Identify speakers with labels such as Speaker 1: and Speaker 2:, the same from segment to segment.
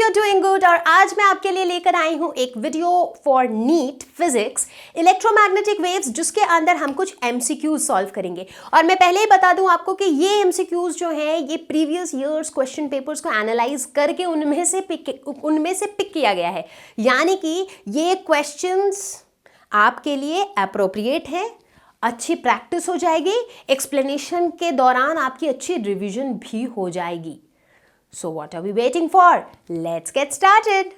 Speaker 1: you're doing good और आज मैं आपके लिए लेकर आई हूँ एक video for NEET physics electromagnetic waves, जिसके अंदर हम कुछ एमसीक्यूज सॉल्व करेंगे। और मैं पहले ही बता दूं आपको कि ये एमसीक्यूज जो हैं ये प्रीवियस ईयर्स क्वेश्चन पेपर्स को एनालाइज करके उनमें से पिक किया गया है, यानी कि ये क्वेश्चंस आपके लिए अप्रोप्रिएट है, अच्छी प्रैक्टिस हो जाएगी, एक्सप्लेनेशन के दौरान आपकी अच्छी रिवीजन भी हो जाएगी। So what are we waiting for? Let's get started.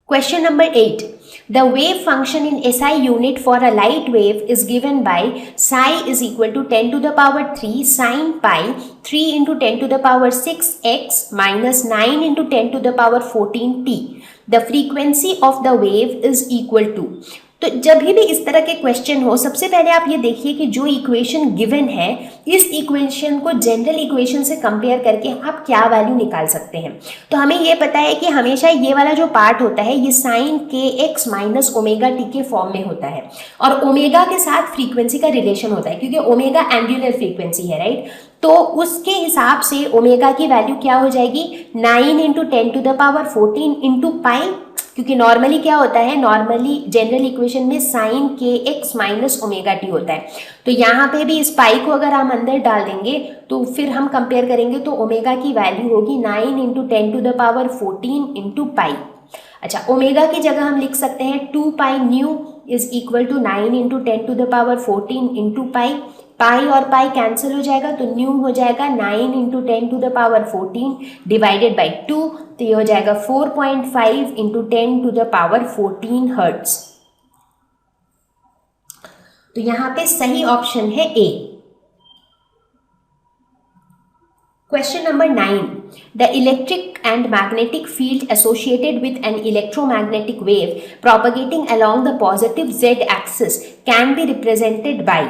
Speaker 1: Question number 8. The wave function in SI unit for a light wave is given by psi is equal to 10 to the power 3 sin pi 3 into 10 to the power 6x minus 9 into 10 to the power 14 t. The frequency of the wave is equal to. तो जब भी इस तरह के question हो, सबसे पहले आप ये देखिए कि जो इक्वेशन गिवन है, इस इक्वेशन को जनरल इक्वेशन से कंपेयर करके आप क्या वैल्यू निकाल सकते हैं। तो हमें ये पता है कि हमेशा ये वाला जो पार्ट होता है ये साइन के एक्स माइनस ओमेगा टी के फॉर्म में होता है और ओमेगा के साथ फ्रीक्वेंसी का रिलेशन होता है, क्योंकि ओमेगा एंगुलर फ्रीक्वेंसी है, राइट। तो उसके हिसाब से ओमेगा की वैल्यू क्या हो जाएगी, 9 into 10 to the power 14 into pi, क्योंकि नॉर्मली क्या होता है, नॉर्मली जनरल इक्वेशन में साइन के एक्स माइनस ओमेगा टी होता है। तो यहाँ पे भी इस पाई को अगर हम अंदर डाल देंगे तो फिर हम कंपेयर करेंगे तो ओमेगा की वैल्यू होगी 9 into 10 to the power 14 into pi. अच्छा, ओमेगा की जगह हम लिख सकते हैं 2 pi nu is equal to 9 into 10 to the power 14 into pi. Pi और पाई कैंसिल हो जाएगा तो न्यू हो जाएगा 9 into 10 to the power 14 divided by 2, तो ये हो जाएगा 4.5 into 10 to the power 14 hertz. तो यहां पे सही ऑप्शन है ए। Question number 9. The electric and magnetic field associated with an electromagnetic wave propagating along the positive z-axis can be represented by.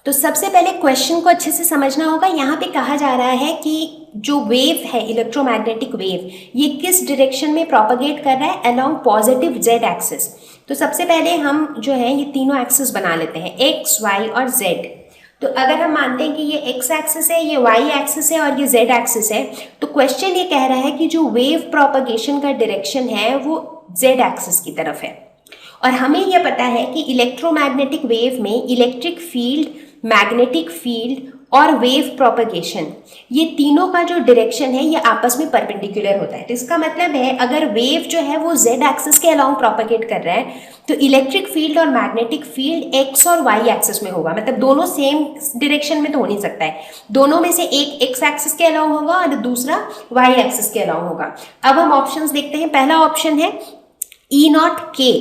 Speaker 1: तो सबसे पहले क्वेश्चन को अच्छे से समझना होगा। यहाँ पे कहा जा रहा है कि जो वेव है, इलेक्ट्रोमैग्नेटिक वेव, ये किस डायरेक्शन में प्रोपगेट कर रहा है, अलोंग पॉजिटिव जेड एक्सिस। तो सबसे पहले हम जो है ये तीनों एक्सिस बना लेते हैं, एक्स, वाई और जेड। तो अगर हम मानते हैं कि ये एक्स एक्सिस है, ये वाई एक्सिस है और ये जेड एक्सिस है, तो क्वेश्चन ये कह रहा है कि जो वेव प्रोपगेशन का डायरेक्शन है वो जेड एक्सिस की तरफ है। और हमें यह पता है कि इलेक्ट्रोमैग्नेटिक वेव में इलेक्ट्रिक फील्ड, मैग्नेटिक फील्ड और वेव प्रोपगेशन, ये तीनों का जो डायरेक्शन है ये आपस में परपेंडिकुलर होता है। तो इसका मतलब है अगर वेव जो है वो जेड एक्सिस के अलोंग प्रोपगेट कर रहा है तो इलेक्ट्रिक फील्ड और मैग्नेटिक फील्ड एक्स और वाई एक्सिस में होगा। मतलब दोनों सेम डायरेक्शन में तो हो नहीं सकता है, दोनों में से एक एक्स एक्सिस के अलोंग होगा और दूसरा वाई एक्सिस के अलोंग होगा। अब हम ऑप्शंस देखते हैं। पहला ऑप्शन है ई नॉट के।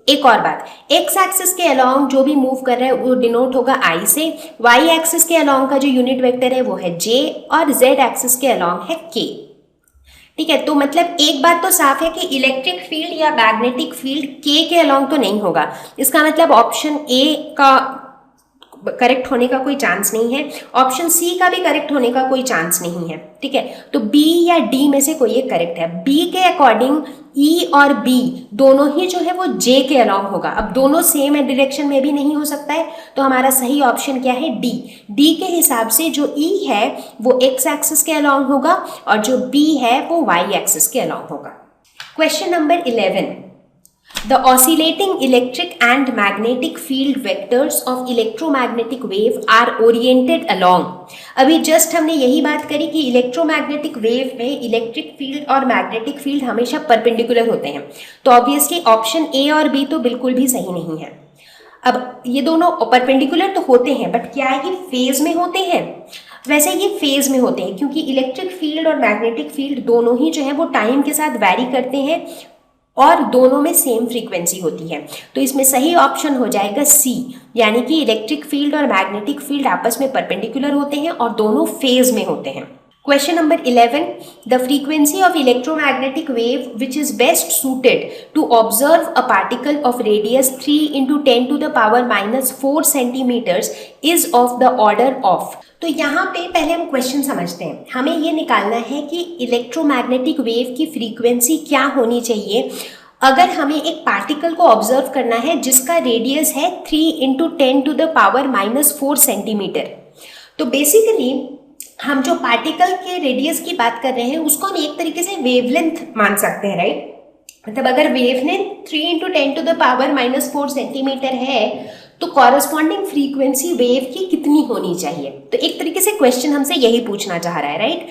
Speaker 1: एक और बात, एक्स एक्सिस के अलोंग जो भी मूव कर रहा है वो डिनोट होगा आई से, वाई एक्सिस के अलोंग का जो यूनिट वेक्टर है वो है जे और जेड एक्सिस के अलोंग है के। ठीक है, तो मतलब एक बात तो साफ है कि इलेक्ट्रिक फील्ड या मैग्नेटिक फील्ड के अलोंग तो नहीं होगा। इसका मतलब ऑप्शन ए का करेक्ट होने का कोई चांस नहीं है, ऑप्शन सी का भी करेक्ट होने का कोई चांस नहीं है। ठीक है, तो बी या डी में से कोई एक करेक्ट है। बी के अकॉर्डिंग ई और बी दोनों ही जो है वो जे के अलोंग होगा। अब दोनों सेम डायरेक्शन में भी नहीं हो सकता है, तो हमारा सही ऑप्शन क्या है, डी। डी के हिसाब से जो ई है वो एक्स एक्सिस के अलोंग होगा और जो बी है वो वाई एक्सिस के अलोंग होगा। Question number 11. The oscillating electric and magnetic field vectors of electromagnetic wave are oriented along. अभी जस्ट हमने यही बात करी कि इलेक्ट्रोमैग्नेटिक वेव में इलेक्ट्रिक फील्ड और मैग्नेटिक फील्ड हमेशा परपेंडिकुलर होते हैं, तो ऑब्वियसली ऑप्शन ए और बी तो बिल्कुल भी सही नहीं है। अब ये दोनों परपेंडिकुलर तो होते हैं, बट क्या ये फेज में होते हैं? वैसे ये फेज में होते हैं, क्योंकि इलेक्ट्रिक फील्ड और मैग्नेटिक फील्ड दोनों ही जो है वो टाइम के साथ वैरी करते हैं और दोनों में सेम फ्रीक्वेंसी होती है। तो इसमें सही ऑप्शन हो जाएगा सी, यानी कि इलेक्ट्रिक फील्ड और मैग्नेटिक फील्ड आपस में परपेंडिकुलर होते हैं और दोनों फेज में होते हैं। Question number 11. The frequency of electromagnetic wave which is best suited to observe a particle of radius 3 into 10 to the power minus 4 centimeters is of the order of. तो यहाँ पे पहले हम क्वेश्चन समझते हैं। हमें ये निकालना है कि इलेक्ट्रोमैग्नेटिक वेव की फ्रीक्वेंसी क्या होनी चाहिए अगर हमें एक पार्टिकल को ऑब्जर्व करना है जिसका रेडियस है 3 into 10 to the power minus 4 centimetre. तो बेसिकली हम जो पार्टिकल के रेडियस की बात कर रहे हैं उसको हम एक तरीके से वेवलेंथ मान सकते हैं, राइट। मतलब अगर वेवलेंथ 3 × 10⁻⁻⁴ सेंटीमीटर है तो कॉरस्पॉन्डिंग फ्रीक्वेंसी वेव की कितनी होनी चाहिए। तो एक तरीके से क्वेश्चन हमसे यही पूछना चाह रहा है, राइट।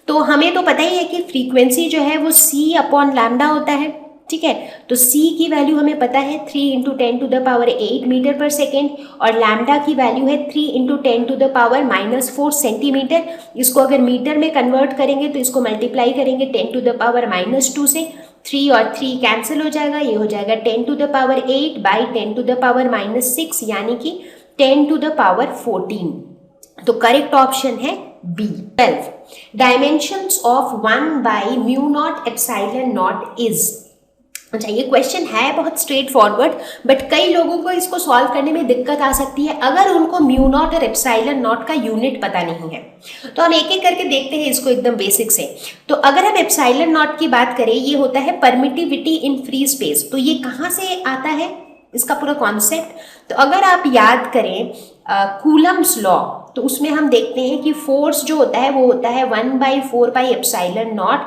Speaker 1: तो हमें तो पता ही है कि फ्रीक्वेंसी जो है वो c/λ होता है, ठीक है। तो c की वैल्यू हमें पता है 3 × 10⁸ मीटर पर सेकेंड, और लैम्डा की वैल्यू है 3 × 10⁻⁻⁴ सेंटीमीटर। इसको अगर मीटर में कन्वर्ट करेंगे तो इसको मल्टीप्लाई करेंगे 10⁻⁻² से, 3 और 3 कैंसिल हो जाएगा, ये हो जाएगा 10⁻8/10⁻⁻6 यानी कि 10⁻14। तो करेक्ट ऑप्शन है बी। 12 dimensions of 1/μ0ε0 is. अच्छा, ये क्वेश्चन है बहुत स्ट्रेट फॉरवर्ड, बट कई लोगों को इसको सॉल्व करने में दिक्कत आ सकती है अगर उनको μ0 और ε0 का यूनिट पता नहीं है। तो हम एक एक करके देखते हैं इसको एकदम बेसिक से। तो अगर हम ε0 की बात करें, ये होता है परमिटिविटी इन फ्री स्पेस। तो ये कहाँ से आता है इसका पूरा कॉन्सेप्ट? तो अगर आप याद करें कूलम्स लॉ, तो उसमें हम देखते हैं कि फोर्स जो होता है वो होता है 1/4πε0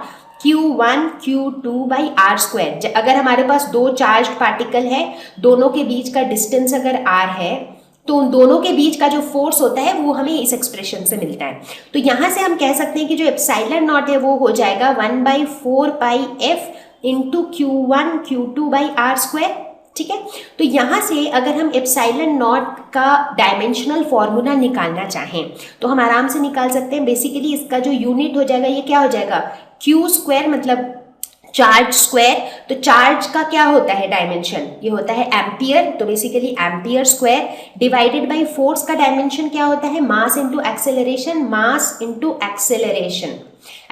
Speaker 1: Q1 Q2/r²। अगर हमारे पास दो चार्ज पार्टिकल है, दोनों के बीच का डिस्टेंस अगर r है, तो उन दोनों के बीच का जो फोर्स होता है वो हमें इस एक्सप्रेशन से मिलता है। तो यहाँ से हम कह सकते हैं कि जो ε0 है वो हो जाएगा 1/4πf × Q1 Q2/r², ठीक है। तो यहाँ से अगर हम ε0 का डायमेंशनल फॉर्मूला निकालना चाहें तो हम आराम से निकाल सकते हैं। बेसिकली इसका जो यूनिट हो जाएगा ये क्या हो जाएगा, Q² मतलब चार्ज स्क्वायर। तो चार्ज का क्या होता है डायमेंशन, ये होता है एम्पियर। तो basically ampere square divided by force का डायमेंशन क्या होता है, mass into acceleration, mass into acceleration.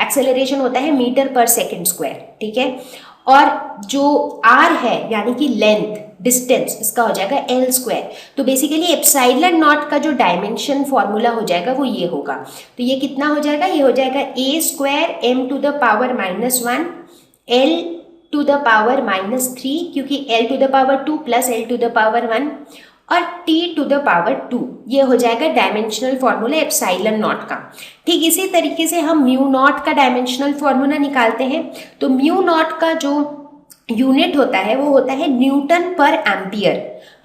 Speaker 1: Acceleration होता है मीटर पर सेकेंड स्क्वायर, ठीक है। और जो r है यानी कि लेंथ, डिस्टेंस, इसका हो जाएगा l²। तो बेसिकली ε0 का जो डायमेंशन फॉर्मूला हो जाएगा वो ये होगा। तो ये कितना हो जाएगा, ये हो जाएगा a² m⁻⁻1 l⁻⁻3, क्योंकि l⁻2 प्लस l⁻1 और t⁻2, ये हो जाएगा डायमेंशनल फॉर्मूला ε0 का। ठीक इसी तरीके से हम μ0 का डायमेंशनल फॉर्मूला निकालते हैं। तो μ0 का जो यूनिट होता है वो होता है न्यूटन पर एम्पियर।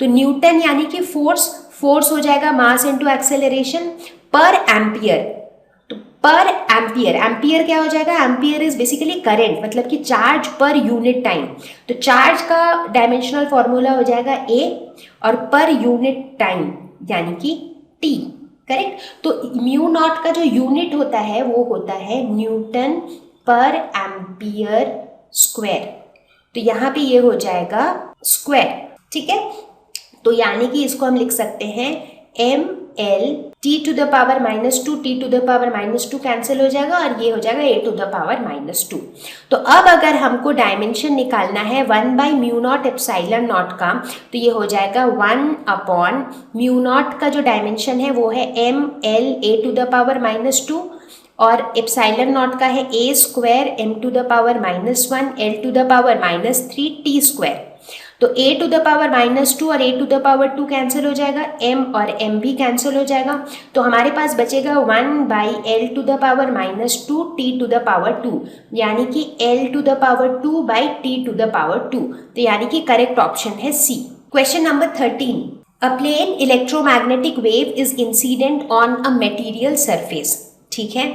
Speaker 1: तो न्यूटन यानी कि फोर्स हो जाएगा मास इंटू एक्सेलरेशन पर एम्पियर। तो पर एम्पियर, एम्पियर क्या हो जाएगा, एम्पियर इज बेसिकली करंट, मतलब कि चार्ज पर यूनिट टाइम। तो चार्ज का डायमेंशनल फॉर्मूला हो जाएगा A और पर यूनिट टाइम यानी कि T, करेक्ट। तो μ0 का जो यूनिट होता है वो होता है न्यूटन पर एम्पियर स्क्वायर। तो यहाँ पे ये हो जाएगा स्क्वायर, ठीक है। तो यानी कि इसको हम लिख सकते हैं ml t⁻⁻2 t⁻⁻2 कैंसिल हो जाएगा और ये हो जाएगा a⁻⁻2। तो अब अगर हमको डायमेंशन निकालना है 1/μ0 ε0 का, तो ये हो जाएगा 1/μ0 का जो डायमेंशन है वो है ml a⁻⁻2 और ε0 का है a² m⁻⁻1 l⁻3 t²। तो a⁻⁻2 और a⁻2 कैंसिल हो जाएगा, m और m भी कैंसिल हो जाएगा। तो हमारे पास बचेगा 1/l⁻2 t⁻2 यानी कि l⁻2/t⁻2। तो यानी कि करेक्ट ऑप्शन है C। Question number 13, a plane electromagnetic wave is incident on a material surface, ठीक है।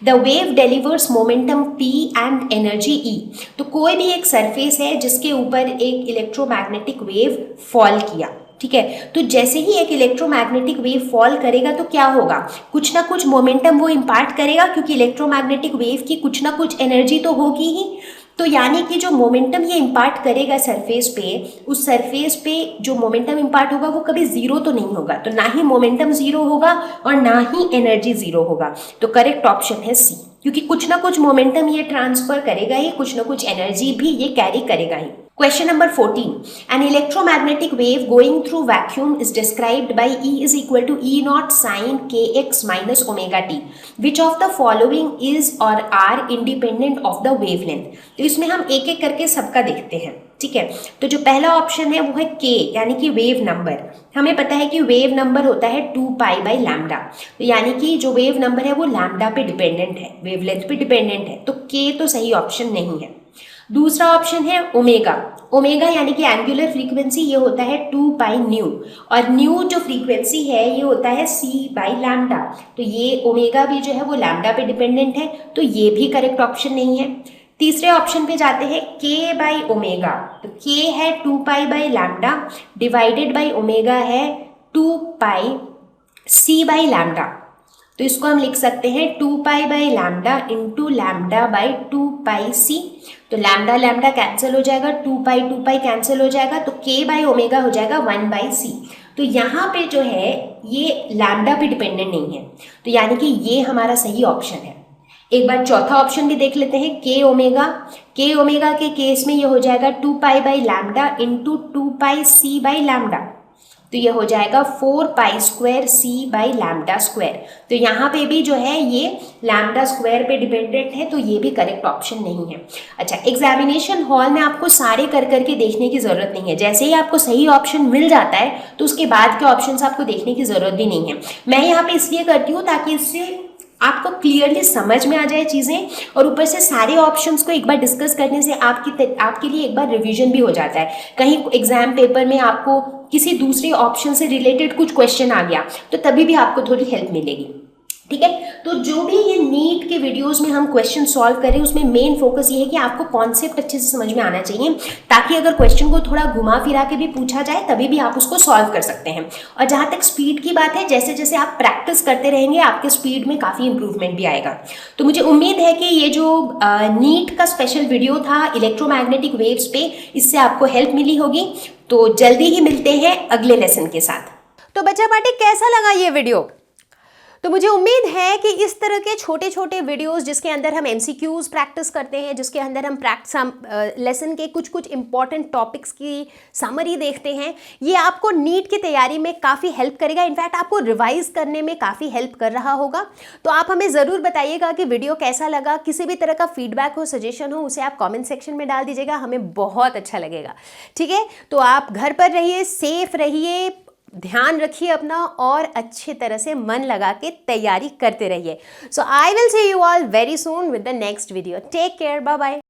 Speaker 1: The wave delivers momentum P and energy E। तो कोई भी एक सरफेस है जिसके ऊपर एक इलेक्ट्रोमैग्नेटिक वेव फॉल किया, ठीक है। तो जैसे ही एक इलेक्ट्रोमैग्नेटिक वेव फॉल करेगा तो क्या होगा, कुछ ना कुछ मोमेंटम वो इम्पार्ट करेगा, क्योंकि इलेक्ट्रोमैग्नेटिक वेव की कुछ ना कुछ एनर्जी तो होगी ही। तो यानी कि जो मोमेंटम ये इम्पार्ट करेगा सरफेस पे, उस सरफेस पे जो मोमेंटम इम्पार्ट होगा वो कभी जीरो तो नहीं होगा। तो ना ही मोमेंटम जीरो होगा और ना ही एनर्जी जीरो होगा। तो करेक्ट ऑप्शन है C, क्योंकि कुछ ना कुछ मोमेंटम ये ट्रांसफर करेगा ही, कुछ ना कुछ एनर्जी भी ये कैरी करेगा ही। Question number 14. An electromagnetic wave going through vacuum is described by E is equal to E0 sin kx minus omega t. Which of the following is or are independent of the wavelength? तो इसमें हम एक एक करके सबका देखते हैं, ठीक है। तो जो पहला ऑप्शन है वो है के, यानी कि वेव नंबर। हमें पता है कि वेव नंबर होता है 2π/λ, तो यानी कि जो वेव नंबर है वो लैम्डा पे डिपेंडेंट है, वेवलेंथ पे डिपेंडेंट है, तो के तो सही ऑप्शन नहीं है। दूसरा ऑप्शन है ओमेगा। ओमेगा यानी कि एंगुलर फ्रीक्वेंसी, ये होता है 2π/न्यू, और न्यू जो फ्रीक्वेंसी है ये होता है c/λ, तो ये ओमेगा भी जो है वो लैम्डा पे डिपेंडेंट है, तो ये भी करेक्ट ऑप्शन नहीं है। तीसरे ऑप्शन पे जाते हैं k/ओमेगा, तो k है 2π/λ डिवाइडेड बाई ओमेगा है 2πc/λ, तो इसको हम लिख सकते हैं 2π/λ इंटू λ/2πc, तो लैम्डा लैम्डा कैंसिल हो जाएगा, 2π कैंसिल हो जाएगा, तो k/ओमेगा हो जाएगा 1/c। तो यहाँ पे जो है ये लैम्डा पे डिपेंडेंट नहीं है, तो यानी कि ये हमारा सही ऑप्शन है। एक बार चौथा ऑप्शन भी देख लेते हैं, के ओमेगा। के ओमेगा के केस में ये हो जाएगा 2π/λ इंटू 2πc/λ, तो ये हो जाएगा 4π² c/λ²। तो यहाँ पे भी जो है ये λ² पे डिपेंडेंट है, तो ये भी करेक्ट ऑप्शन नहीं है। अच्छा, एग्जामिनेशन हॉल में आपको सारे कर करके देखने की ज़रूरत नहीं है, जैसे ही आपको सही ऑप्शन मिल जाता है तो उसके बाद के ऑप्शंस आपको देखने की ज़रूरत भी नहीं है। मैं यहाँ पे इसलिए करती हूँ ताकि इससे आपको क्लियरली समझ में आ जाए चीज़ें, और ऊपर से सारे ऑप्शंस को एक बार डिस्कस करने से आपके लिए एक बार रिवीजन भी हो जाता है। कहीं एग्जाम पेपर में आपको किसी दूसरे ऑप्शन से रिलेटेड कुछ क्वेश्चन आ गया तो तभी भी आपको थोड़ी हेल्प मिलेगी, ठीक है। तो जो भी ये नीट के वीडियोस में हम क्वेश्चन सॉल्व करें उसमें मेन फोकस ये है कि आपको कॉन्सेप्ट अच्छे से समझ में आना चाहिए, ताकि अगर क्वेश्चन को थोड़ा घुमा फिरा के भी पूछा जाए तभी भी आप उसको सॉल्व कर सकते हैं। और जहाँ तक स्पीड की बात है, जैसे जैसे आप प्रैक्टिस करते रहेंगे आपके स्पीड में काफ़ी इंप्रूवमेंट भी आएगा। तो मुझे उम्मीद है कि ये जो नीट का स्पेशल वीडियो था इलेक्ट्रोमैग्नेटिक वेव्स पे, इससे आपको हेल्प मिली होगी। तो जल्दी ही मिलते हैं अगले लेसन के साथ।
Speaker 2: तो बच्चा पार्टी कैसा लगा ये वीडियो? तो मुझे उम्मीद है कि इस तरह के छोटे छोटे वीडियोस जिसके अंदर हम MCQs प्रैक्टिस करते हैं, जिसके अंदर हम लेसन के कुछ कुछ इंपॉर्टेंट टॉपिक्स की समरी देखते हैं, ये आपको नीट की तैयारी में काफ़ी हेल्प करेगा। इनफैक्ट आपको रिवाइज करने में काफ़ी हेल्प कर रहा होगा। तो आप हमें ज़रूर बताइएगा कि वीडियो कैसा लगा। किसी भी तरह का फीडबैक हो, सजेशन हो, उसे आप कॉमेंट सेक्शन में डाल दीजिएगा, हमें बहुत अच्छा लगेगा, ठीक है। तो आप घर पर रहिए, सेफ रहिए, ध्यान रखिए अपना, और अच्छे तरह से मन लगा के तैयारी करते रहिए। So I will see you all very soon with the next video. Take care, bye bye.